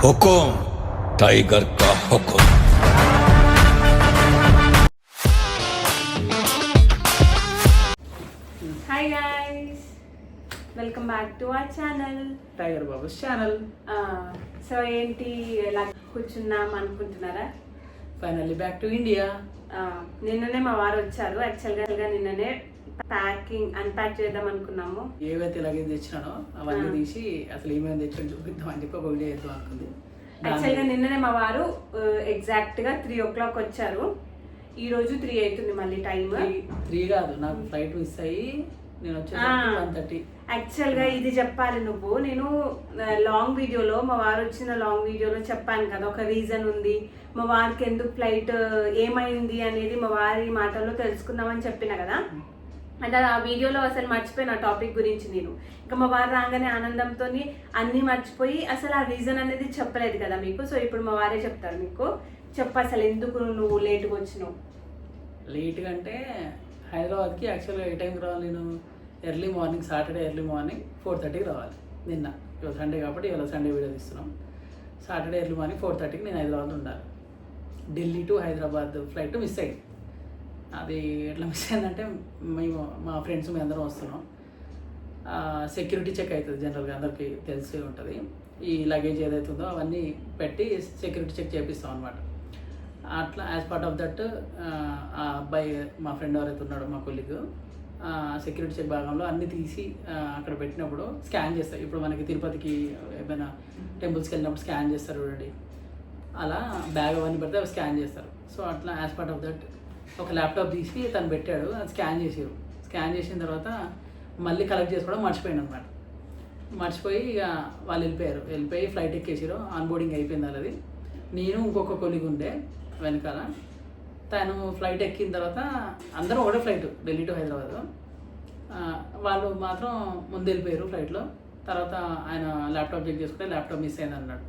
हुकुम tiger का हुकुम। Hi guys, welcome back to our channel tiger Babu's channel. So ఏంటి ఎలా కూర్చున్నాం అనుకుంటున్నారా? Finally back to India. నిన్ననే మా వారు వచ్చారు. యాక్చువల్గా నిన్ననే అన్ప్యాక్ చేద్దాం అనుకున్నాము. ఏవైతే లగేజ్ తెచ్చినానో అవన్నీ తీసి అసలు ఏమేమి తెచ్చాను చూపిద్దాం అని చెప్పి ఒక వీడియో చేద్దాం అనుకుంది. యాక్చువల్గా నిన్ననే మా వారు ఎగ్జాక్ట్గా 3 o'clock వచ్చారు. ఈ రోజు 3 అవుతుంది మళ్ళీ టైం. 3 కాదు, నాకు ఫ్లైట్ మిస్ అయ్యి నేను వచ్చేసరికి 1:30. యాక్చువల్గా ఇది చెప్పాలి నువ్వు. నేను లాంగ్ వీడియోలో మా వారు వచ్చిన లాంగ్ వీడియోలో చెప్పాను కదా, ఒక రీజన్ ఉంది మా వారికి ఎందుకు ఫ్లైట్ ఏమైంది అనేది మా వారి మాటల్లో తెలుసుకుందామని చెప్పిన కదా. అంటే ఆ వీడియోలో అసలు మర్చిపోయిన టాపిక్ గురించి నేను. ఇంకా మా వారు రాగానే ఆనందంతో అన్నీ మర్చిపోయి అసలు ఆ రీజన్ అనేది చెప్పలేదు కదా మీకు. సో ఇప్పుడు మా వారే చెప్తారు మీకు. చెప్పు అసలు ఎందుకు నువ్వు లేట్గా వచ్చినావు? లేట్గా అంటే హైదరాబాద్కి యాక్చువల్గా ఏ టైంకి రావాలి నేను? Early morning, Saturday early morning 4:30కి రావాలి. నిన్న ఇవాళ సండే కాబట్టి ఇవాళ సండే వీడియో తీస్తున్నాం. సాటర్డే ఎర్లీ మార్నింగ్ 4:30కి నేను హైదరాబాద్లో ఉండాలి. Delhi to Hyderabad flight miss అయింది. అది ఎట్లా మిస్ అయిందంటే మేము మా ఫ్రెండ్స్ మేము అందరం వస్తున్నాం. సెక్యూరిటీ చెక్ అవుతుంది, జనరల్గా అందరికీ తెలిసి ఉంటుంది. ఈ లగేజ్ ఏదైతే ఉందో అవన్నీ పెట్టి సెక్యూరిటీ చెక్ చేపిస్తాం అనమాట. అట్లా యాజ్ పార్ట్ ఆఫ్ దట్ ఆ అబ్బాయి మా ఫ్రెండ్ ఎవరైతే ఉన్నాడో మా కొలీగ్ సెక్యూరిటీ చెక్ భాగంలో అన్నీ తీసి అక్కడ పెట్టినప్పుడు స్కాన్ చేస్తారు. ఇప్పుడు మనకి తిరుపతికి ఏమైనా టెంపుల్స్కి వెళ్ళినప్పుడు స్కాన్ చేస్తారు చూడండి, అలా బ్యాగ్ అవన్నీ పెడితే అవి స్కాన్ చేస్తారు. సో అట్లా యాజ్ పార్ట్ ఆఫ్ దట్ ఒక ల్యాప్టాప్ తీసి తను పెట్టాడు, అది స్కాన్ చేసారు. స్కాన్ చేసిన తర్వాత మళ్ళీ కలెక్ట్ చేసుకోవడం మర్చిపోయాను అనమాట. మర్చిపోయి ఇక వాళ్ళు వెళ్ళిపోయి ఫ్లైట్ ఎక్కేసారు. ఆన్ బోర్డింగ్ అయిపోయింది అది. నేను ఇంకొక కొలీగ్ ఉండే వెనకాల. తను ఫ్లైట్ ఎక్కిన తర్వాత అందరం ఒకటే ఫ్లైట్ ఢిల్లీ టు హైదరాబాద్. వాళ్ళు మాత్రం ముందు వెళ్ళిపోయారు ఫ్లైట్లో. తర్వాత ఆయన ల్యాప్టాప్ చెక్ చేసుకుంటే ల్యాప్టాప్ మిస్ అయింది అన్నాడు.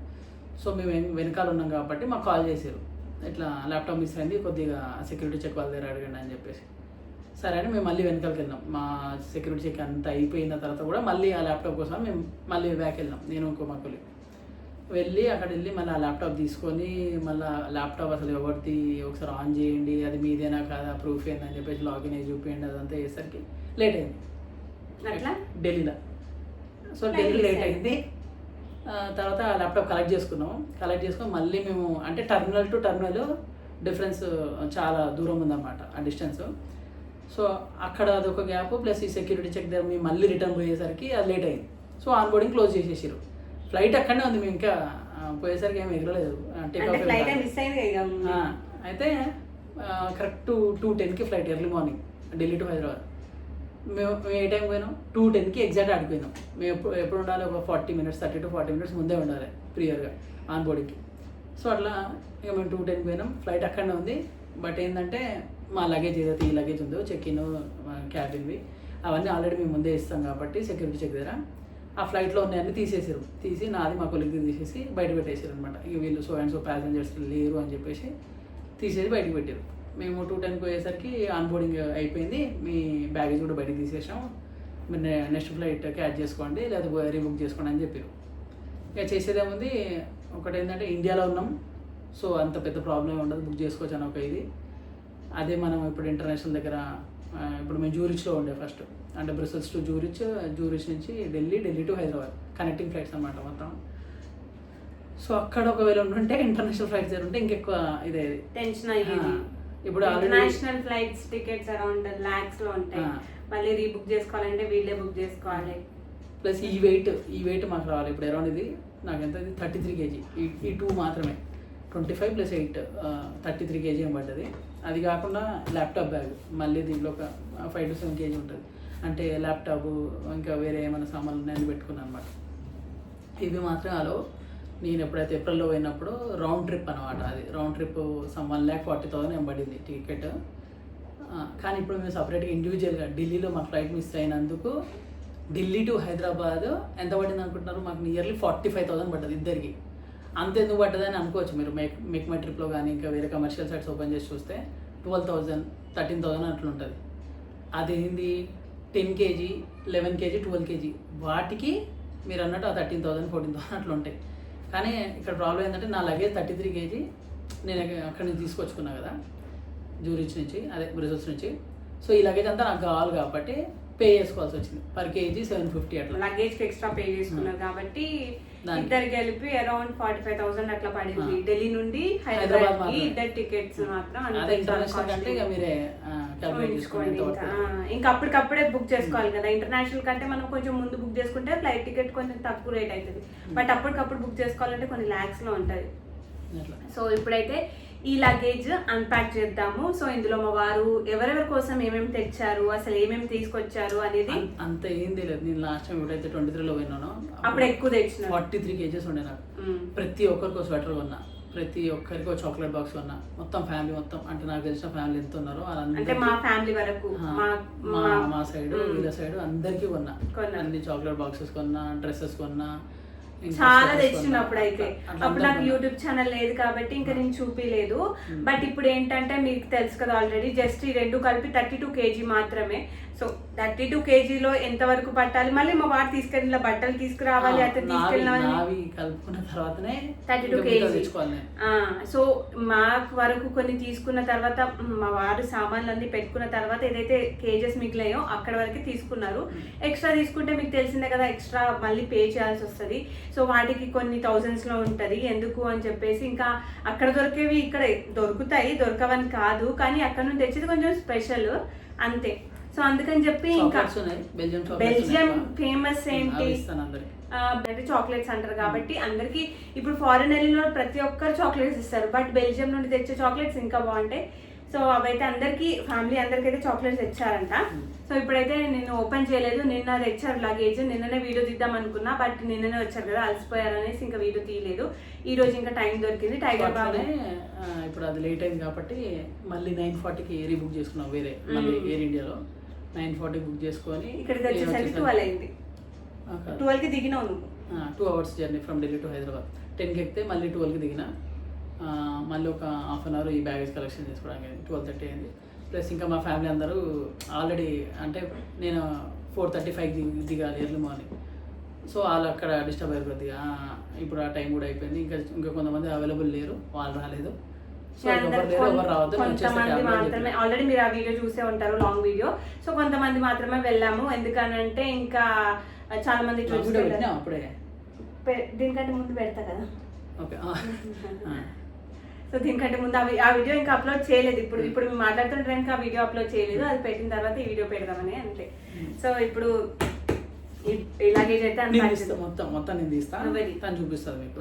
సో మేము వెనకాల ఉన్నాం కాబట్టి మాకు కాల్ చేశారు, ఇట్లా ల్యాప్టాప్ మిస్ అయింది, కొద్దిగా సెక్యూరిటీ చెక్ వాళ్ళ దగ్గర అడగండి అని చెప్పేసి. సరే అని మేము మళ్ళీ వెనకాలకి వెళ్ళాం. మా సెక్యూరిటీ చెక్ అంతా అయిపోయిన తర్వాత కూడా మళ్ళీ ఆ ల్యాప్టాప్ కోసం మేము మళ్ళీ బ్యాక్ వెళ్ళాం, నేను ఇంకో మా కొలీగ్. వెళ్ళి అక్కడ వెళ్ళి మళ్ళీ ఆ ల్యాప్టాప్ తీసుకొని మళ్ళీ ల్యాప్టాప్ అసలు ఎవరిది ఒకసారి ఆన్ చేయండి, అది మీదేనా కాదా, ప్రూఫ్ ఏందని చెప్పేసి లాగిన్ అయ్యి చూపించండి, అదంతా చేసరికి లేట్ అయింది అట్లా ఢిల్లీలో. సో ఢిల్లీ లేట్ అయింది. తర్వాత ల్యాప్టాప్ కలెక్ట్ చేసుకొని మళ్ళీ మేము అంటే టర్మినల్ టు టర్మినల్ డిఫరెన్స్ చాలా దూరం ఉందన్నమాట ఆ డిస్టెన్స్. సో అక్కడ అదొక గ్యాప్, ప్లస్ ఈ సెక్యూరిటీ చెక్ దగ్గర మేము మళ్ళీ రిటర్న్ పోయేసరికి అది లేట్ అయింది. సో ఆన్ బోర్డింగ్ క్లోజ్ చేసేసారు. ఫ్లైట్ అక్కడనే ఉంది, మేము ఇంకా పోయేసరికి ఏమి ఎగరలేదు. అయితే కరెక్ట్ 2:10కి flight early morning Delhi to Hyderabad. మేము ఏ టైం పోయినాం? 2:10కి ఎగ్జాక్ట్ ఆడిపోయినాం. మేము ఎప్పుడు ఉండాలి? ఒక 30 minutes 30 to 40 minutes ముందే ఉండాలి ప్రియర్గా ఆన్ బోర్డింగ్కి. సో అట్లా ఇక మేము 2:10కి పోయినాం. ఫ్లైట్ అక్కడనే ఉంది. బట్ ఏంటంటే మా లగేజ్ ఏదైతే ఈ లగేజ్ ఉందో చెక్ ఇన్ క్యాబిన్వి అవన్నీ ఆల్రెడీ మేము ముందే ఇస్తాం కాబట్టి సెక్యూరిటీ చెక్ దగ్గర ఆ ఫ్లైట్లో ఉన్నాయన్నీ తీసి నాది మా కొలిగ్ది తీసేసి బయట పెట్టేసారు అనమాట. ఇక వీళ్ళు సో అండ్ సో ప్యాసింజర్స్ లేరు అని చెప్పేసి తీసేసి బయటకు పెట్టారు. మేము 2:10కి పోయేసరికి ఆన్ బోర్డింగ్ అయిపోయింది, మీ బ్యాగేజ్ కూడా బయటకు తీసేసాం, మీరు నెక్స్ట్ ఫ్లైట్ క్యాచ్ చేసుకోండి లేదా రీబుక్ చేసుకోండి అని చెప్పారు. ఇక చేసేదేముంది, ఒకటి ఏంటంటే ఇండియాలో ఉన్నాం, సో అంత పెద్ద ప్రాబ్లం ఉండదు, బుక్ చేసుకోవచ్చు అని ఒక ఇది. అదే మనం ఇప్పుడు ఇంటర్నేషనల్ దగ్గర ఇప్పుడు మేము జూరిచ్లో ఉండే ఫస్ట్, అంటే బ్రసెల్స్ టు జూరిచ్ నుంచి Delhi to Hyderabad connecting flights అనమాట మొత్తం. సో అక్కడ ఒకవేళ ఉంటే ఇంటర్నేషనల్ ఫ్లైట్స్ దగ్గర ఉంటే ఇంకెక్కువ ఇదే టెన్షన్ అయ్యేది. ఇప్పుడు international flights tickets around lakhs లో ఉంటాయి, మళ్ళీ రీబుక్ చేసుకోవాలంటే వీళ్ళే బుక్ చేసుకోవాలి. ప్లస్ ఈ వెయిట్ మాకు రావాలి. ఇప్పుడు అరౌండ్ ఇది నాకు ఎంత, ఇది 33 kg. ఈ 2 మాత్రమే 25 + 8 33 kg ఏం పడ్డది. అది కాకుండా ల్యాప్టాప్ బ్యాగ్ మళ్ళీ దీంట్లో ఒక 5 to 7 kg ఉంటుంది. అంటే ల్యాప్టాప్ ఇంకా వేరే ఏమైనా సామాన్లు ఉన్నాయని పెట్టుకున్నాను అనమాట. ఇవి మాత్రమే అలో. నేను ఎప్పుడైతే ఏప్రిల్లో పోయినప్పుడు రౌండ్ ట్రిప్ అనమాట, అది రౌండ్ ట్రిప్ 1,40,000 ఏం పడింది టికెట్. కానీ ఇప్పుడు మేము సపరేట్గా ఇండివిజువల్గా ఢిల్లీలో మా ఫ్లైట్ మిస్ అయినందుకు ఢిల్లీ టు హైదరాబాద్ ఎంత పడింది అనుకుంటున్నారు? మాకు నియర్లీ 45,000 పడ్డది ఇద్దరికి. అంత ఎందుకు పడ్డదని అనుకోవచ్చు మీరు. మేక్ మై ట్రిప్లో కానీ ఇంకా వేరే కమర్షియల్ సైట్స్ ఓపెన్ చేసి చూస్తే 12,000 13,000 అట్లా ఉంటుంది. అదేంది 10 kg 11 kg 12 kg వాటికి మీరు అన్నట్టు ఆ 13,000 14,000 అట్లా ఉంటాయి. కానీ ఇక్కడ ప్రాబ్లం ఏంటంటే నా లగేజ్ 33 kg నేను అక్కడి నుంచి తీసుకొచ్చుకున్నా కదా, జూరిచ్ నుంచి, అదే బ్రసెల్స్ నుంచి. సో ఈ లగేజ్ అంతా నాకు కావాలి కాబట్టి పే చేసుకోవాల్సి వచ్చింది. పర్ కేజీ 750 అట్లా. లగేజ్ ఎక్స్ట్రా పే చేసుకున్నారు కాబట్టి ఇద్దరు కలిపి అరౌండ్ 45,000 అట్లా పడింది. ఢిల్లీ నుండి హైదరాబాద్ కి ఇద్దరు టికెట్స్ మాత్రం. ఇంకా అప్పటికప్పుడే బుక్ చేసుకోవాలి కదా. ఇంటర్నేషనల్ కంటే మనం కొంచెం ముందు బుక్ చేసుకుంటే ఫ్లైట్ టికెట్ కొంచెం తక్కువ రేట్ అవుతుంది. బట్ అప్పటికప్పుడు బుక్ చేసుకోవాలంటే కొన్ని ల్యాక్స్ లో ఉంటది. సో ఇప్పుడైతే ఈ లగేజ్ అన్ప్యాక్ చేద్దాము. సో ఇందులో మా వారు ఎవరెవరి కోసం ఏమేమి తెచ్చారు, అసలు ఏమేమి తీసుకొచ్చారు అనేది అంత ఏం తెలియదు. నేను లాస్ట్ టైం ఎప్పుడైతే 23లో పోయినానో అప్పుడు ఎక్కువ తెచ్చిన 43 kgs ఉండే నాకు. ప్రతి ఒక్కరికి ఒక స్వెటర్ కొన్నా, ప్రతి ఒక్కరికి ఒక చాక్లెట్ బాక్స్ కొన్నా. మొత్తం ఫ్యామిలీ మొత్తం, అంటే నాకు తెలిసిన ఫ్యామిలీ ఎంత ఉన్నారో అంటే మా ఫ్యామిలీ వరకు, మా సైడ్ వీళ్ళ సైడ్ అందరికీ కొన్నా. అన్ని చాక్లెట్ బాక్సెస్ కొన్నా, డ్రెస్సెస్ కొన్నా, చాలా తెచ్చినప్పుడు. అయితే అప్పుడు నాకు యూట్యూబ్ ఛానల్ లేదు కాబట్టి ఇంకా నేను చూపించలేదు. బట్ ఇప్పుడు ఏంటంటే మీకు తెలుసు కదా ఆల్రెడీ, జస్ట్ ఈ రెండు కలిపి 32 kg మాత్రమే. సో 32 kgలో ఎంత వరకు పట్టాలి, మళ్ళీ మా వాడు తీసుకెళ్ళిన బట్టలు తీసుకురావాలి, అయితే తీసుకెళ్ళిన 32 kg. సో మా వరకు కొన్ని తీసుకున్న తర్వాత మా వారు సామాన్లు అన్ని పెట్టుకున్న తర్వాత ఏదైతే కేజెస్ మిగిలాయో అక్కడ వరకు తీసుకున్నారు. ఎక్స్ట్రా తీసుకుంటే మీకు తెలిసిందే కదా, ఎక్స్ట్రా మళ్ళీ పే చేయాల్సి వస్తుంది. సో వాటికి కొన్ని థౌజండ్స్ లో ఉంటది. ఎందుకు అని చెప్పేసి ఇంకా అక్కడ దొరికేవి ఇక్కడ దొరుకుతాయి, దొరకవని కాదు, కానీ అక్కడ నుంచి తెచ్చేది కొంచెం స్పెషల్ అంతే. సో అందుకని చెప్పి ఇంకా బెల్జియం ఫేమస్ ఏంటి అంటే చాక్లెట్స్ అంటారు కాబట్టి అందరికి ఇప్పుడు ఫారెన్ వెళ్ళిన ప్రతి ఒక్కరు చాక్లెట్స్ ఇస్తారు. బట్ బెల్జియం నుండి తెచ్చే చాక్లెట్స్ ఇంకా బాగుంటాయి. సో అవైతే అందరికి ఫ్యామిలీ అందరికి అయితే చాక్లెట్స్ తెచ్చారంట. సో ఇప్పుడైతే నేను ఓపెన్ చేయలేదు. నిన్న తెచ్చారు లగేజ్, నిన్ననే వీడియో తీద్దాం అనుకున్నా, బట్ నిన్ననే వచ్చారు కదా, అలసిపోయారు అనేసి ఇంకా వీడియో తీయలేదు. ఈ రోజు ఇంకా టైం దొరికింది. టైగర్ బాబు ఇప్పుడు అది లేట్ అయింది కాబట్టి మళ్ళీ 9:40కి రీబుక్ చేసుకున్నాం వేరే, మళ్ళీ ఎయిర్ ఇండియాలో 9:40 బుక్ చేసుకొని ఇక్కడికి వచ్చేసరికి 12 అయింది. 12కి దిగినావు నువ్వు. 2 hours journey from Delhi to Hyderabad. 10కి ఎక్కితే మళ్ళీ 12కి దిగిన. మళ్ళీ ఒక హాఫ్ అన్ అవర్ ఈ బ్యాగేజ్ కలెక్షన్ చేసుకోవడానికి 12:30 అయింది. ప్లస్ ఇంకా మా ఫ్యామిలీ అందరూ ఆల్రెడీ, అంటే నేను 4:35కి దిగాలి ఎర్లీ మార్నింగ్. సో వాళ్ళు అక్కడ డిస్టర్బ్ అయ్యారు కొద్దిగా. ఇప్పుడు ఆ టైం కూడా అయిపోయింది. ఇంకా కొంతమంది అవైలబుల్ లేరు, వాళ్ళు రాలేదు. సో కొంతమంది మాత్రమే, ఆల్రెడీ మీరు ఆ వీడియో చూసే ఉంటారు లాంగ్ వీడియో. సో కొంతమంది మాత్రమే వెళ్ళాము. ఎందుకనంటే ఇంకా చాలా మంది అప్పుడే దీనికంటే ముందు పెడతా కదా. ఓకే. సో దీనికంటే ముందు ఆ వీడియో ఇంకా అప్లోడ్ చేయలేదు. ఇప్పుడు మేము మాట్లాడుతుంటే ఇంకా ఆ వీడియో అప్లోడ్ చేయలేదు. అది పెట్టిన తర్వాత ఈ వీడియో పెడదామని అంతే. సో ఇప్పుడు లగేజ్ అయితే మొత్తం నేను తీస్తా, తను చూపిస్తుంది మీకు.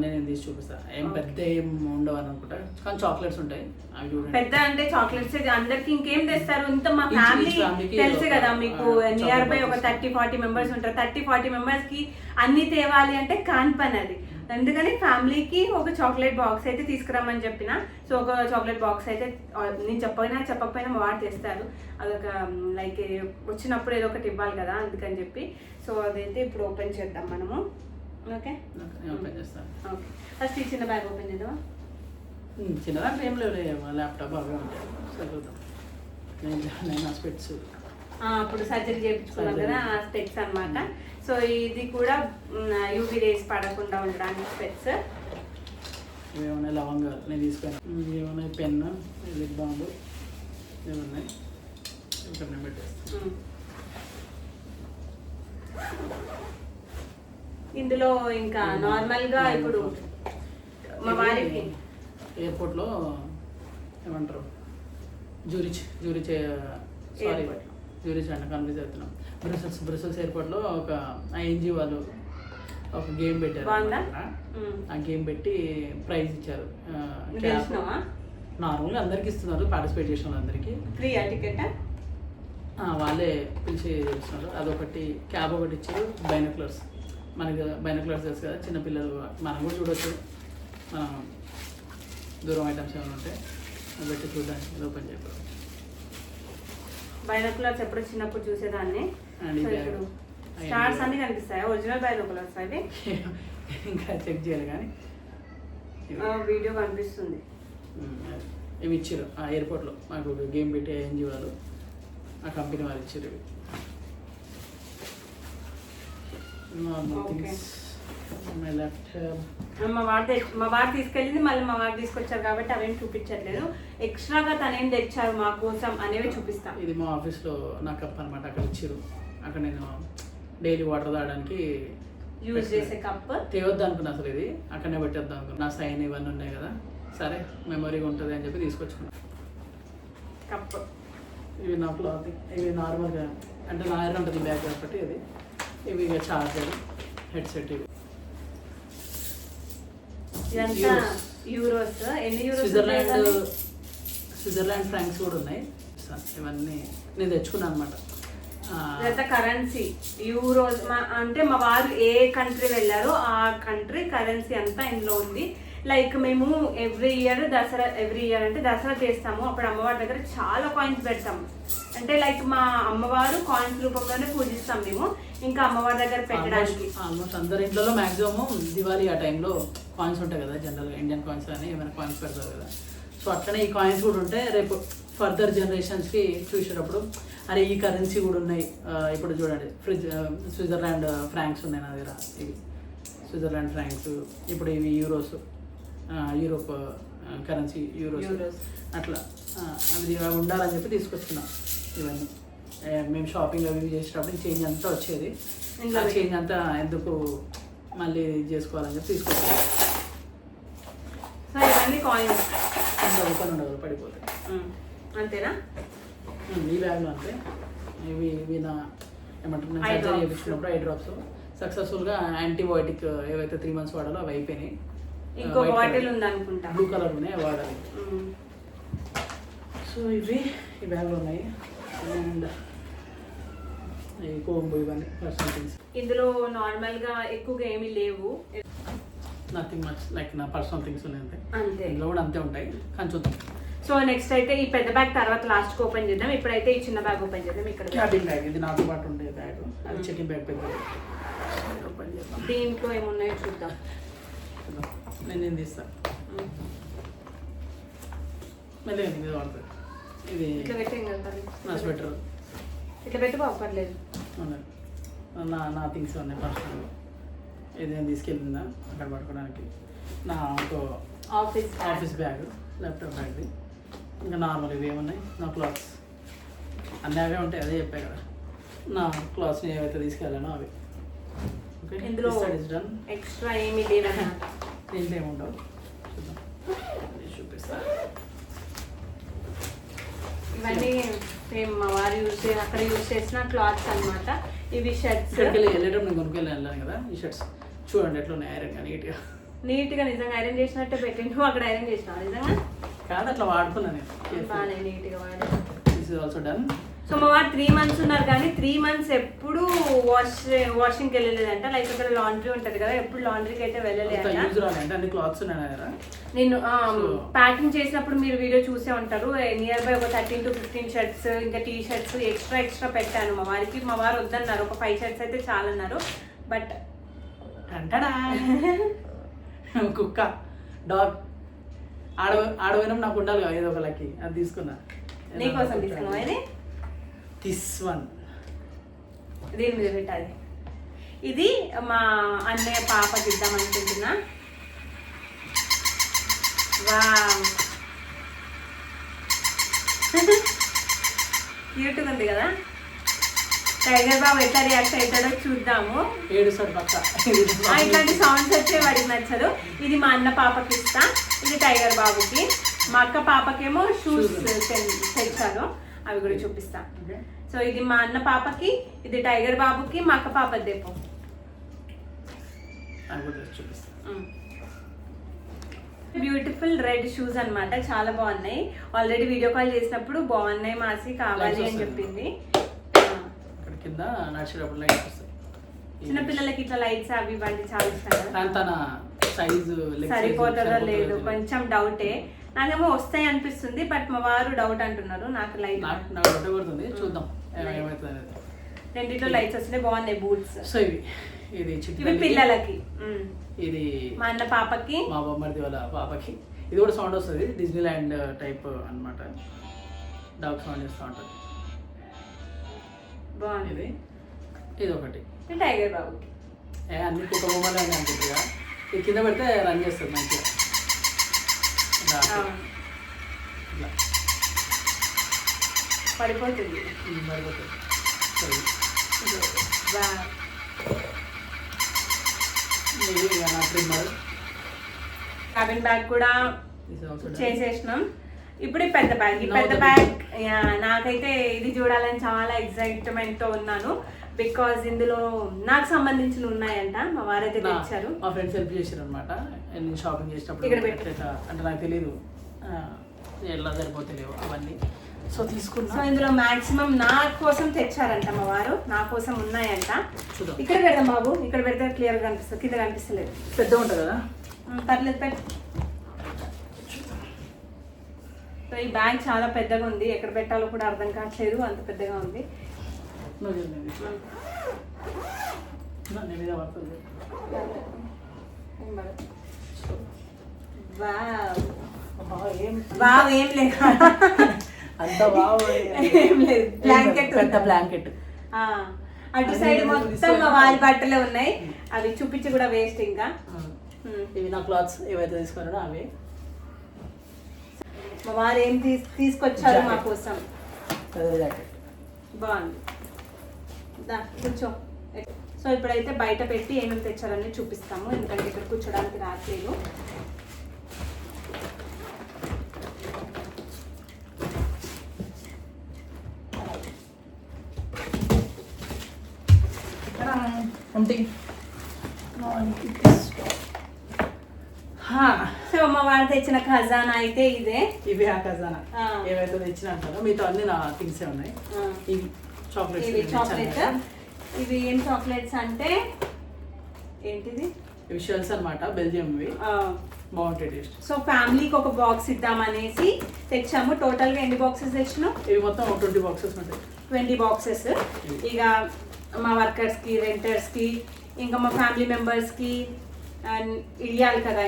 నేను తీసి చూపిస్తా. ఏం పెద్ద ఏం ఉండవు అని అనుకుంటా, కానీ చాక్లెట్స్ ఉంటాయి. అవి చూడండి, పెద్ద అంటే చాక్లెట్స్ అందరికి ఇంకేం తెస్తారు. ఇంత మా ఫ్యామిలీ తెలుసు కదా మీకు, నియర్ బై ఒక 30-40 మెంబర్స్ ఉంటారు. 30-40 మెంబర్స్ కి అన్ని తేవాలి అంటే కాని పని అది. అందుకని ఫ్యామిలీకి ఒక చాక్లెట్ బాక్స్ అయితే తీసుకురామని చెప్పిన. సో ఒక చాక్లెట్ బాక్స్ అయితే నేను చెప్పకపోయినా మా వాడు తెస్తారు. అదొక లైక్ వచ్చినప్పుడు ఏదో ఒకటి ఇవ్వాలి కదా, అందుకని చెప్పి. సో అదైతే ఇప్పుడు ఓపెన్ చేద్దాం మనము. ఓకే, ఓపెన్ చేస్తాను. ఓకే, ఫస్ట్ ఈ చిన్న బ్యాగ్ ఓపెన్ చేద్దామా? చిన్నదాంట్లో ఏం లేవు, ల్యాప్టాప్ అవి ఉంటాయి. చదువుతాం. నేను స్పెట్స్ అప్పుడు సర్జరీ చేయించుకున్నాం కదా, ఆ స్పెట్స్ అనమాట. సో ఇది కూడా యూవీ రేస్ పడకుండా ఉండడానికి స్పెట్స్. ఏమన్నా లవంగాలు నేను తీసుకున్నాను, ఏమన్నా పెన్ను, లిప్ బాంబు ఏమన్నాయి ఇక్కడ నేను పెట్టేస్తాను. ఇందులో ఇంకా నార్మల్గా ఇప్పుడు మా వారికి ఎయిర్పోర్ట్లో ఏమంటారు, జూరిచ్ అండి, కన్ఫ్యూజ్ అవుతున్నాం. బ్రసెల్స్ ఎయిర్పోర్ట్లో ఒక ING వాళ్ళు ఒక గేమ్ పెట్టారు. ఆ గేమ్ పెట్టి ప్రైజ్ ఇచ్చారు. నార్మల్గా అందరికి ఇస్తున్నారు, పార్టిసిపేట్ చేసిన వాళ్ళందరికీ ఫ్రీ టికెట్ వాళ్ళే పిలిచి చేస్తున్నారు. అదొకటి, క్యాబ్ ఒకటి ఇచ్చారు. బైనోక్యులర్స్, మనకి బైనోక్యులర్స్ తెలుసు కదా, చిన్నపిల్లలు మనం కూడా చూడవచ్చు. మనం దూరం ఐటమ్స్ ఏమైనా ఉంటే అది పెట్టి చూడడానికి ఇది ఓపెన్ చేయకూడదు. బైనోక్యులర్స్ ఎప్పుడు చిన్నప్పుడు చూసేదాన్ని. స్టార్స్ అన్ని కనిపిస్తాయి, ఒరిజినల్ బైనోక్యులర్స్ అవి. ఇంకా చెక్ చేయాలి కానీ వీడియో కనిపిస్తుంది. ఇవి ఇచ్చారు ఆ ఎయిర్పోర్ట్లో మాకు గేమ్ పెట్టి ING వాళ్ళు, ఆ కంపెనీ వాళ్ళు ఇచ్చారు. ఇవి మై లెఫ్ట్ మా వాడు తీసుకెళ్ళింది, మళ్ళీ మా వాడు తీసుకొచ్చారు కాబట్టి అవేం చూపించట్లేదు. ఎక్స్ట్రాగా తనేం తెచ్చారు మా కోసం అనేవి చూపిస్తాం. ఇది మా ఆఫీస్లో నా కప్ అనమాట, అక్కడ ఇచ్చారు. అక్కడ నేను డైలీ వాటర్ తాగడానికి యూజ్ చేసే కప్ తేవద్దు అనుకున్నా, అసలు ఇది అక్కడనే పెట్టేద్దాం అనుకున్నా. నా సైన్ ఇవన్నీ ఉన్నాయి కదా, సరే మెమరీగా ఉంటుంది అని చెప్పి తీసుకొచ్చుకున్నా కప్. ఇవి నా క్లాతింగ్, ఇవి నార్మల్గా అంటే నా ఐరన్ ఉంటుంది బ్యాగ్ కాబట్టి ఇది. ఇవి ఇక చార్జర్, హెడ్సెట్. ఇవి ఇదంతా యూరోస్. ఎన్ని యూరోస్? స్విట్జర్లాండ్ ఫ్రాంక్స్ కూడా ఉన్నాయి. ఇవన్నీ నేను తెచ్చుకున్నాను అనమాట. ఇదంతా కరెన్సీ యూరోస్. అంటే మా వారు ఏ కంట్రీ వెళ్ళారో ఆ కంట్రీ కరెన్సీ అంతా ఇందులో ఉంది. లైక్ మేము ఎవ్రీ ఇయర్ అంటే దసరా చేస్తాము. అప్పుడు అమ్మవారి దగ్గర చాలా కాయిన్స్ పెడతాము. అంటే లైక్ మా అమ్మవారు కాయిన్స్ రూపంలోనే పూజిస్తాం మేము. ఇంకా అమ్మవారి దగ్గర పెట్టడానికి ఆల్మోస్ట్ అందరి ఇంట్లో మ్యాక్సిమం దివాళీ ఆ టైంలో కాయిన్స్ ఉంటాయి కదా, జనరల్గా ఇండియన్ కాయిన్స్ అని ఏమైనా కాయిన్స్ పెడతారు కదా. సో అట్లనే ఈ కాయిన్స్ కూడా ఉంటే రేపు ఫర్దర్ జనరేషన్స్కి చూసేటప్పుడు అరే ఈ కరెన్సీ కూడా ఉన్నాయి. ఇప్పుడు చూడండి, స్విట్జర్లాండ్ ఫ్రాంక్స్ ఉన్నాయి నా దగ్గర. ఇవి స్విట్జర్లాండ్ ఫ్రాంక్స్. ఇప్పుడు ఇవి యూరోస్, యూరోప్ కరెన్సీ యూరోస్. అట్లా అవి ఉండాలని చెప్పి తీసుకొచ్చుకున్నాం. ఇవన్నీ మేము షాపింగ్ అవి చేసేటప్పుడు చేంజ్ అంతా వచ్చేది. ఇంకా చేంజ్ అంతా ఎందుకు మళ్ళీ చేసుకోవాలని చెప్పి తీసుకొచ్చాం. సో ఇవన్నీ కాయిన్స్ ఓపెన్ ఉండదు, పడిపోతాయి. అంతేనా? ఈ బ్యాగ్లో అంతే. ఇవి నా ఏమంటారు, నేను సర్జరీ చేయించుకున్నప్పుడు ఐ డ్రాప్స్ సక్సెస్ఫుల్గా యాంటీబయోటిక్ ఏవైతే 3 months వాడాలో అవి అయిపోయినాయి. ఇంకో బాటిల్ ఉంది అనుకుంటా, బ్లూ కలర్ ఉన్నాయి, వాడాలి. సో ఇవి ఈ బ్యాగ్లో ఉన్నాయి. అండ్ ఈ కోంబు, ఇవన్నీ పర్సనల్ థింగ్స్. ఇందులో నార్మల్గా ఎక్కువగా ఏమీ లేవు, నథింగ్ మచ్. లైక్ నా పర్సనల్ థింగ్స్ ఉన్నాయి అంతే. ఇందులో కూడా అంతే ఉంటాయి, కానీ చూద్దాం. సో నెక్స్ట్ అయితే ఈ పెద్ద బ్యాగ్ తర్వాత లాస్ట్కి ఓపెన్ చేద్దాం. ఇప్పుడైతే ఈ చిన్న బ్యాగ్ ఓపెన్ చేద్దాం. ఇక్కడ క్యాబిన్ బ్యాగ్, ఇది నాతో పాటు ఉండే బ్యాగ్. అది చెకింగ్ బ్యాగ్ పెద్ద ఓపెన్ చేద్దాం. దీంట్లో ఏమున్నాయో చూద్దాం. నేను తీస్తాను మళ్ళీ. ఇది వాడుతుంది. ఇది ఇట్లా పెట్టి నా స్వెటర్. ఇట్లా పెట్టి బాగుపడలేదు. నా థింగ్స్ ఉన్నాయి పర్సనల్. ఇది నేను తీసుకెళ్ళిందా అక్కడ పడుకోవడానికి. నా ఆఫీస్ బ్యాగ్, ల్యాప్టాప్ బ్యాగ్ది. ఇంకా నార్మల్ ఇవి ఏమున్నాయి, నా క్లాత్స్ అన్నీ అవే ఉంటాయి, అదే చెప్పాయి కదా. నా క్లాత్స్ని ఏవైతే తీసుకెళ్ళానో అవి. ఓకే, ఇందులో ఎక్స్ట్రా ఏమీ లేవు. దీంట్లో ఏముండవు, చూద్దాం, చూపిస్తా. ఇవన్నీ మేము మా వారు అక్కడ యూజ్ చేసిన క్లాత్స్ అనమాట. ఇవి షర్ట్స్. వెళ్ళేటప్పుడు నేను కొనుక్కెళ్ళాను కదా ఈ షర్ట్స్. చూడండి ఎట్లా ఉన్నాయి, ఐరన్గా నీట్గా నిజంగా ఐరన్ చేసినట్టే పెట్టి నువ్వు అక్కడ ఐరన్ చేసినావు నిజంగా కాదు, అట్లా వాడుకున్నాను నేను బాగానే నీట్గా వాడాను. This is also done. So మా వాడు 3 months ఉన్నారు, కానీ 3 months ఎప్పుడు వాషింగ్కి వెళ్ళలేదంట. లైక్ అక్కడ లాండ్రీ ఉంటుంది కదా, ఎప్పుడు లాండ్రీకి అయితే వెళ్ళలేదంట. అన్ని క్లాత్స్ ఉన్నాయి. నేను ప్యాకింగ్ చేసినప్పుడు మీరు వీడియో చూసే ఉంటారు. నియర్ బై ఒక 13 to 15 షర్ట్స్, ఇంకా టీ షర్ట్స్ ఎక్స్ట్రా పెట్టాను మా వారికి. మా వారు వద్దన్నారు, ఒక 5 షర్ట్స్ అయితే చాలన్నారు. బట్ కుక్క, డాగ్, ఆడవైనా నాకు ఉండాలి కదా ఏదో ఒక లక్కీ. అది తీసుకున్నా. నీకోసం తీసుకున్నావా? ఇది దిస్ వన్ దీని మీద పెట్టాలి. ఇది మా అన్నయ్య పాపకి ఇద్దాం అనుకుంటున్నా. వావ్, క్యూట్గా ఉంది కదా. టైగర్ బాబు ఎట్లా రియాక్ట్ అవుతాడో చూద్దాము. ఏడుస్తాడు పక్క. ఇట్లాంటి సౌండ్స్ వచ్చే వాడికి నచ్చదు. ఇది మా అన్న పాపకి ఇస్తా, ఇది టైగర్ బాబుకి. మా అక్క పాపకేమో షూస్ తెచ్చాను, అవి కూడా చూపిస్తా. సో ఇది మా అన్న పాపకి, ఇది టైగర్ బాబుకి, మా అక్క పాప దేపో బ్యూటిఫుల్ రెడ్ షూస్ అన్నమాట, చాలా బాగున్నాయి. ఆల్రెడీ వీడియో కాల్ చేసినప్పుడు బాగున్నాయి మాసి, కావాలి అని చెప్పింది. కింద నడిచేటప్పుడు లైట్స్ వస్తాయి. చిన్నపిల్లలకి ఇట్లా లైట్స్ అవి ఇవ్వండి, చాలా ఇష్టం కదా. తన సైజు సరిపోతుందో లేదు కొంచెం డౌటే. నాకేమో వస్తాయి అనిపిస్తుంది, బట్ మా వారు డౌట్ అంటున్నారు. నాకు లైట్ కొడుతుంది, చూద్దాం ఏమవుతుంది అనేది. రెండిట్లో లైట్స్ వస్తున్నాయి, బాగున్నాయి బూట్స్. సో ఇది ఇవి పిల్లలకి, ఇది మా అన్న పాపకి, మా బొమ్మర్ది వాళ్ళ పాపకి. ఇది కూడా సౌండ్ వస్తుంది, డిజ్నీ ల్యాండ్ టైప్ అనమాట. డాగ్ సౌండ్ చేస్తూ ఉంటుంది. బాగుంది. ఇది ఒకటి టైగర్ బాబుకి అన్ని కుక్క బొమ్మలు అని అనుకుంటారు కదా, ఇది కింద పెడితే రన్ చేస్తుంది మంచిగా. ఇట్లా పడిపోతుంది. పడిపోతుంది. ఇది నా ట్రిమ్మర్. క్యాబిన్ బ్యాగ్ కూడా చేసేసినాం. ఇప్పుడు ఈ పెద్ద బ్యాగ్, నాకైతే ఇది చూడాలని చాలా ఎక్సైట్మెంట్ తో ఉన్నాను. బికాజ్ ఇందులో నాకు సంబంధించిన ఉన్నాయంట, మా వారైతే తెచ్చారు. మా ఫ్రెండ్స్ హెల్ప్ చేశారు అనమాట. నేను షాపింగ్ చేసినప్పుడు అంటే నాకు తెలియదు ఎలా సరిపోతలేవు అవన్నీ, సో తీసుకున్నా. సో ఇందులో మాక్సిమం నా కోసం తెచ్చారంట మా వారు, నా కోసం ఉన్నాయంట. ఇక్కడ పెడదాం బాబు, ఇక్కడ పెడితే క్లియర్ గా కనిపిస్తుంది, కింద కనిపిస్తలేదు. పెద్ద ఉంటుంది కదా, పర్లేదు పెట్టు. సో ఈ బ్యాగ్ చాలా పెద్దగా ఉంది, ఎక్కడ పెట్టాలో కూడా అర్థం కావట్లేదు, అంత పెద్దగా ఉంది. ఏం లేదు, అంత బ్లాంకెట్, పెద్ద బ్లాంకెట్. అటు సైడ్ మొత్తం వారి బట్టలే ఉన్నాయి, అవి చూపించి కూడా వేస్ట్. ఇంకా ఇవి నా క్లాత్స్ ఏవైతే తీసుకున్నారో అవి. మా వారు ఏం తీసుకొచ్చారు మా కోసం. బాగుంది, కూర్చో. సో ఇప్పుడైతే బయట పెట్టి ఏమేమి తెచ్చారని చూపిస్తాము, ఎందుకంటే ఇక్కడ కూర్చోడానికి రావట్లేదు. సో మా వాడు తెచ్చిన ఖజానా అయితే ఇదే. ఇవి ఆ ఖజానా ఏవైతే తెచ్చిన అంటారో మిగతా అన్ని నా థింగ్స్ ఉన్నాయి. ఇవి చాక్లెట్స్. ఇవి ఏం చాక్లెట్స్ అంటే ఏంటిది, ఇవి షెల్స్ అనమాట, బెల్జియంవి, బాగుంటాయి టేస్ట్. సో ఫ్యామిలీకి ఒక బాక్స్ ఇద్దామనేసి తెచ్చాము. టోటల్ గా ఎన్ని బాక్సెస్ తెచ్చినాం? ఇవి మొత్తం 20 బాక్సెస్ ఉంటాయి. 20 బాక్సెస్. ఇక మా వర్కర్స్ కి, రెంటర్స్ కి, ఇంకా మా ఫ్యామిలీ మెంబర్స్ కి ఇయ్యాలి కదా,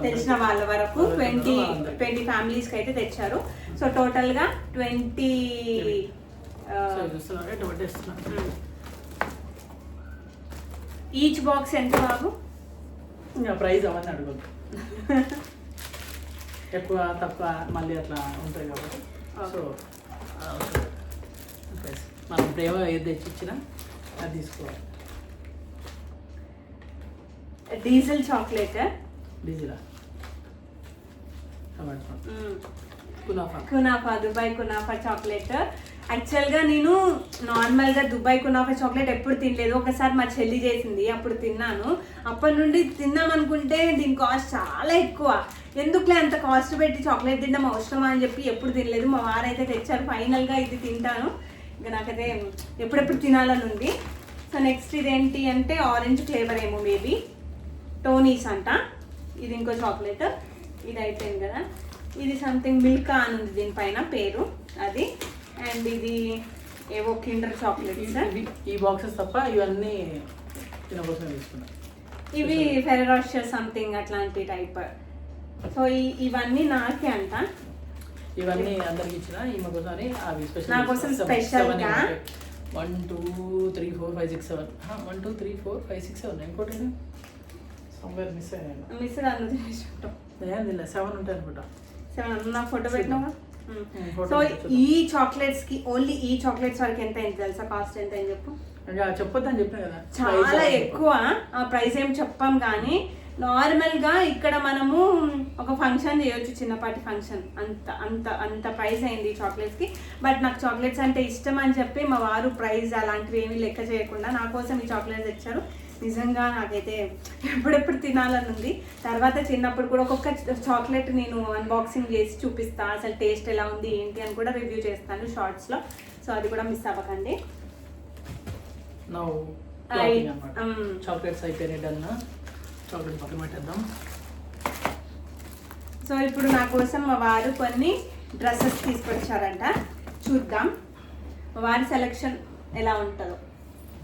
తెలిసిన వాళ్ళ వరకు 20 ఫ్యామిలీస్ కి అయితే తెచ్చారు. సో టోటల్ గా 20. ఈచ్ బాక్స్ ఎంత బాబు? ఇంకా ప్రైస్ అవన్నీ అడగద్దు, ఎక్కువ తక్కువ మళ్ళీ అట్లా ఉంటాయి కాబట్టి. సో మనం ప్రేమ ఏది తెచ్చిచ్చినా అది తీసుకోవాలి. డీజిల్ చాక్లెట్, డీజిలా కునాఫా, దుబాయ్ కునాఫా చాక్లెట్. యాక్చువల్గా నేను నార్మల్గా దుబాయ్ కునాఫా చాక్లెట్ ఎప్పుడు తినలేదు. ఒకసారి మా చెల్లి చేసింది, అప్పుడు తిన్నాను. అప్పటి నుండి తిన్నామనుకుంటే దీని కాస్ట్ చాలా ఎక్కువ, ఎందుకులే అంత కాస్ట్ పెట్టి చాక్లెట్ తినడం అవసరమా అని చెప్పి ఎప్పుడు తినలేదు. మా వారైతే తెచ్చారు, ఫైనల్గా ఇది తింటాను. ఇంకా నాకైతే ఎప్పుడెప్పుడు తినాలని ఉంది. సో నెక్స్ట్ ఇదేంటి అంటే ఆరెంజ్ ఫ్లేవర్ ఏమో, మేబీ టోనీస్ అంట. ఇది ఇంకో చాక్లెట్, ఇది అయిపోయింది కదా. ఇది సంథింగ్ మిల్కా అని ఉంది దీనిపైన పేరు, అది. అండ్ ఇది ఏవో కిండర్ చాక్లెట్స్. ఈ బాక్సెస్ తప్ప ఇవన్నీ తినకోసం తీసుకున్నాం. ఇవి ఫెరరాషియర్ సంథింగ్ అట్లాంటి టైప్. సో ఇవన్నీ నాకే అంట, ఇవన్నీ అందరికి ఇచ్చిన ఈమె కోసం అవి నా కోసం స్పెషల్ గా. 1 2 3 4 5 6 7 1 2 3 4 5 6 7 ఇంకోటి మిస్ అయ్యాను. 7 ఉంటాయి అనుకుంటా. 7 నా ఫోటో పెట్టినా. సో ఈ చాక్లెట్స్ కి, ఓన్లీ ఈ చాక్లెట్స్ వరకు ఎంత అయింది తెలుసా? కాస్ట్ ఎంత అని చెప్పు. చెప్పొద్దని చెప్పినా కదా, చాలా ఎక్కువ. ఆ ప్రైస్ ఏం చెప్పాం కానీ నార్మల్గా ఇక్కడ మనము ఒక ఫంక్షన్ చేయొచ్చు, చిన్నపాటి ఫంక్షన్, అంత అంత అంత ప్రైస్ అయింది ఈ చాక్లెట్స్కి. బట్ నాకు చాక్లెట్స్ అంటే ఇష్టం అని చెప్పి మా వారు ప్రైస్ అలాంటివి ఏమీ లెక్క చేయకుండా నా కోసం ఈ చాక్లెట్స్ తెచ్చారు. నిజంగా నాకైతే ఎప్పుడెప్పుడు తినాలని ఉంది. తర్వాత చిన్నప్పుడు కూడా ఒక్కొక్క చాక్లెట్ నేను అన్బాక్సింగ్ చేసి చూపిస్తా, అసలు టేస్ట్ ఎలా ఉంది ఏంటి అని కూడా రివ్యూ చేస్తాను షార్ట్స్లో. సో అది కూడా మిస్ అవ్వకండి. చాక్లెట్స్ అయిపోయినాయి, చాక్లెట్ పక్కన పెట్టేద్దాం. సో ఇప్పుడు నా కోసం మా వారు కొన్ని డ్రెస్సెస్ తీసుకొచ్చారంట, చూద్దాం మా వారి సెలెక్షన్ ఎలా ఉంటుందో.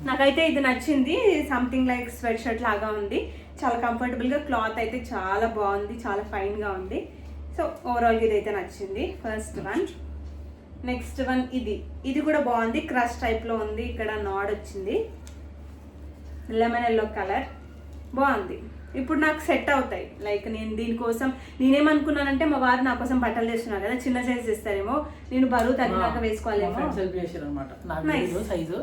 నాకైతే ఇది నచ్చింది, సంథింగ్ లైక్ స్వెట్ షర్ట్ లాగా ఉంది, చాలా కంఫర్టబుల్గా, క్లాత్ అయితే చాలా బాగుంది, చాలా ఫైన్గా ఉంది. సో ఓవరాల్గా ఇది అయితే నచ్చింది, ఫస్ట్ వన్. నెక్స్ట్ వన్ ఇది కూడా బాగుంది, క్రష్ టైప్లో ఉంది, ఇక్కడ నాడ్ వచ్చింది. లెమన్ ఎల్లో కలర్ బాగుంది. ఇప్పుడు నాకు సెట్ అవుతాయి. లైక్ నేను దీనికోసం నేనేమనుకున్నానంటే మా వారు నా కోసం బట్టలు తెస్తున్నారు కదా, చిన్న సైజ్ తెస్తారేమో, నేను బరువు తగ్గినాక వేసుకోవాలేమో. ఫ్రెండ్స్ హెల్ప్ చేశారు అనమాట, నాకు సైజు.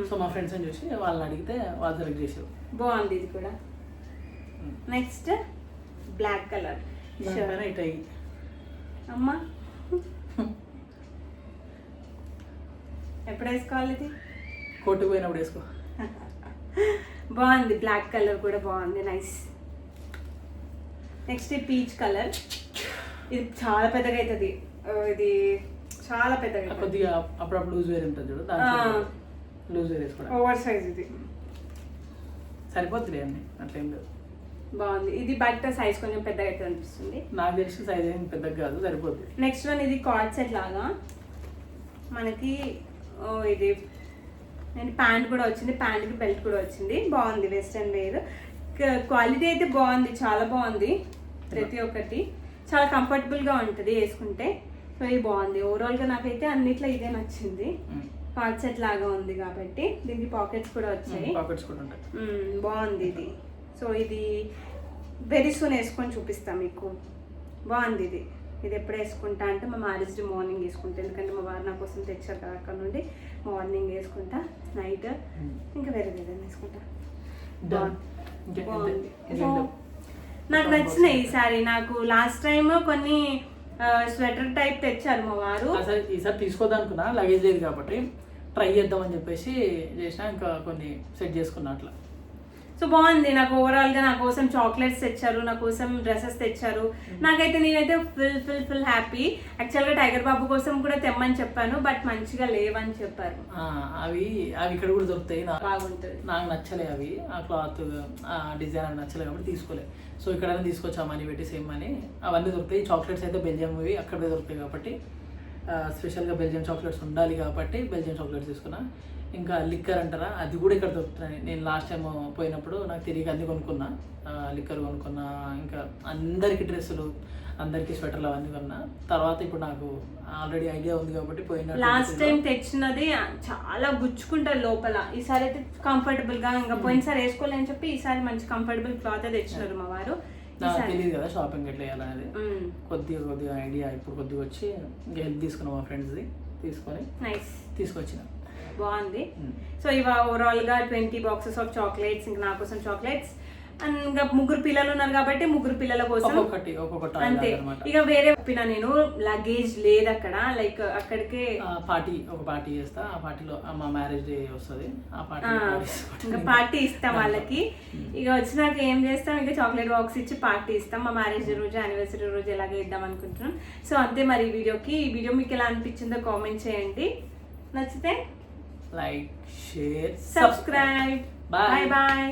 సో మా ఫ్రెండ్స్ చూసి వాళ్ళని అడిగితే వాళ్ళు సెలెక్ట్ చేశారు. బాగుంది ఇది కూడా. నెక్స్ట్ బ్లాక్ కలర్ ఇటు అమ్మా ఎప్పుడు వేసుకోవాలి ఇది? కోర్టుకు పోయినప్పుడు వేసుకో. బాగుంది, బ్లాక్ కలర్ కూడా బాగుంది, నైస్. నెక్స్ట్ పీచ్ కలర్, ఇది చాలా పెద్దగా అవుతుంది, ఇది చాలా పెద్దగా కొద్దిగా అప్పుడప్పుడు లూజ్ వేర్ ఉంటుంది చూడు, లూజ్ వేర్ వేసుకోవడం. ఓవర్ సైజ్ ఇది సరిపోతుంది అన్ని, అట్లేం లేదు. బాగుంది ఇది, బట్ సైజ్ కొంచెం పెద్దగా అయితే అనిపిస్తుంది. నాకు తెలిసిన సైజ్ ఏం పెద్దగా కాదు, సరిపోతుంది. నెక్స్ట్ వన్ ఇది కార్డ్ సెట్ లాగా మనకి, ఇది నేను ప్యాంట్ కూడా వచ్చింది, ప్యాంట్కి బెల్ట్ కూడా వచ్చింది, బాగుంది. వెస్ట్రన్ వేర్ క్వాలిటీ అయితే బాగుంది, చాలా బాగుంది. ప్రతి ఒక్కటి చాలా కంఫర్టబుల్గా ఉంటుంది వేసుకుంటే. సో ఇది బాగుంది. ఓవరాల్గా నాకైతే అన్నిట్లో ఇదే నచ్చింది. కార్డ్ సెట్ లాగా ఉంది కాబట్టి దీనికి పాకెట్స్ కూడా వచ్చాయి, బాగుంది ఇది. సో ఇది వెరీ సూన్ వేసుకొని చూపిస్తాను మీకు. బాగుంది ఇది. ఇది ఎప్పుడు వేసుకుంటా అంటే మా మ్యారేజ్ డే మార్నింగ్ వేసుకుంటా, ఎందుకంటే మా వారు నా కోసం తెచ్చారు కదా అక్కడ నుండి. మార్నింగ్ వేసుకుంటా, నైట్ ఇంకా వేరే ఏదైనా వేసుకుంటా. బాగుంది. సో నాకు నచ్చినాయి ఈసారి. నాకు లాస్ట్ టైం కొన్ని స్వెటర్ టైప్ తెచ్చారు మా వారు. ఈసారి తీసుకోద్దాం అనుకున్నా, లగేజ్ లేదు కాబట్టి ట్రై చేద్దామని చెప్పేసి చేసిన, ఇంకా కొన్ని సెట్ చేసుకున్నా అట్లా. సో బాగుంది. నాకు ఓవరాల్గా నా కోసం చాక్లెట్స్ తెచ్చారు, నా కోసం డ్రెస్సెస్ తెచ్చారు. నేనైతే ఫుల్ హ్యాపీ. యాక్చువల్గా టైగర్ బాబు కోసం కూడా తెమ్మని చెప్పాను, బట్ మంచిగా లేవని చెప్పారు. అవి ఇక్కడ కూడా దొరుకుతాయి, బాగుంటుంది. నాకు నచ్చలే అవి, ఆ క్లాత్ ఆ డిజైన్ అవి నచ్చలే కాబట్టి తీసుకోలే. సో ఇక్కడైనా తీసుకొచ్చా మనీ పెట్టి, సేమ్ మనీ. అవన్నీ దొరుకుతాయి. చాక్లెట్స్ అయితే బెల్జియంవి అక్కడే దొరుకుతాయి కాబట్టి, స్పెషల్గా బెల్జియం చాక్లెట్స్ ఉండాలి కాబట్టి బెల్జియం చాక్లెట్స్ తీసుకున్నా. ఇంకా లిక్కర్ అంటారా, అది కూడా ఇక్కడ దొరుకుతున్నాయి. నేను లాస్ట్ టైం పోయినప్పుడు నాకు తిరిగి అన్ని కొనుక్కున్నా, లిక్కర్ కొనుక్కున్నా, ఇంకా అందరికి డ్రెస్సులు, అందరికి స్వెటర్లు అవన్నీ కొన్నా. తర్వాత ఇప్పుడు నాకు ఆల్రెడీ ఐడియా ఉంది కాబట్టి పోయిన లాస్ట్ టైం తెచ్చినది చాలా గుచ్చుకుంటారు లోపల. ఈసారి అయితే కంఫర్టబుల్ గా, ఇంకా పోయినసారి వేసుకోలేని చెప్పి ఈసారి మంచి కంఫర్టబుల్ క్లాత్ తెచ్చినారు మా వారు. నాకు తెలియదు కదా షాపింగ్ ఎట్లా వేయాలనేది, కొద్దిగా ఐడియా ఇప్పుడు కొద్దిగా వచ్చి ఇంకా హెల్ప్ తీసుకున్నాం మా ఫ్రెండ్స్ది, తీసుకొని తీసుకొచ్చిన. బాగుంది. సో ఇవా ఓవరాల్ గా 20 బాక్సెస్ ఆఫ్ చాక్లెట్స్, ఇంకా నా కోసం చాక్లెట్స్. అండ్ ఇంకా 3 పిల్లలు ఉన్నారు కాబట్టి 3 పిల్లల కోసం ఒక్కొక్కటి అంతే. ఇక వేరే చెప్పిన నేను లగేజ్ లేదు అక్కడ, లైక్ అక్కడికే ఒక పార్టీ చేస్తా. ఆ పార్టీలో మా మ్యారేజ్ డే వస్తుంది, ఆ ఇంకా పార్టీ ఇస్తాం వాళ్ళకి. ఇక వచ్చినాక ఏం చేస్తాం, ఇంకా చాక్లెట్ బాక్స్ ఇచ్చి పార్టీ ఇస్తాం. మా మ్యారేజ్ రోజు, యానివర్సరీ రోజు ఎలాగే ఇద్దాం అనుకుంటున్నాం. సో అంతే మరి ఈ వీడియో మీకు ఎలా అనిపించిందో కామెంట్ చేయండి. నచ్చితే like, share, subscribe. Bye bye.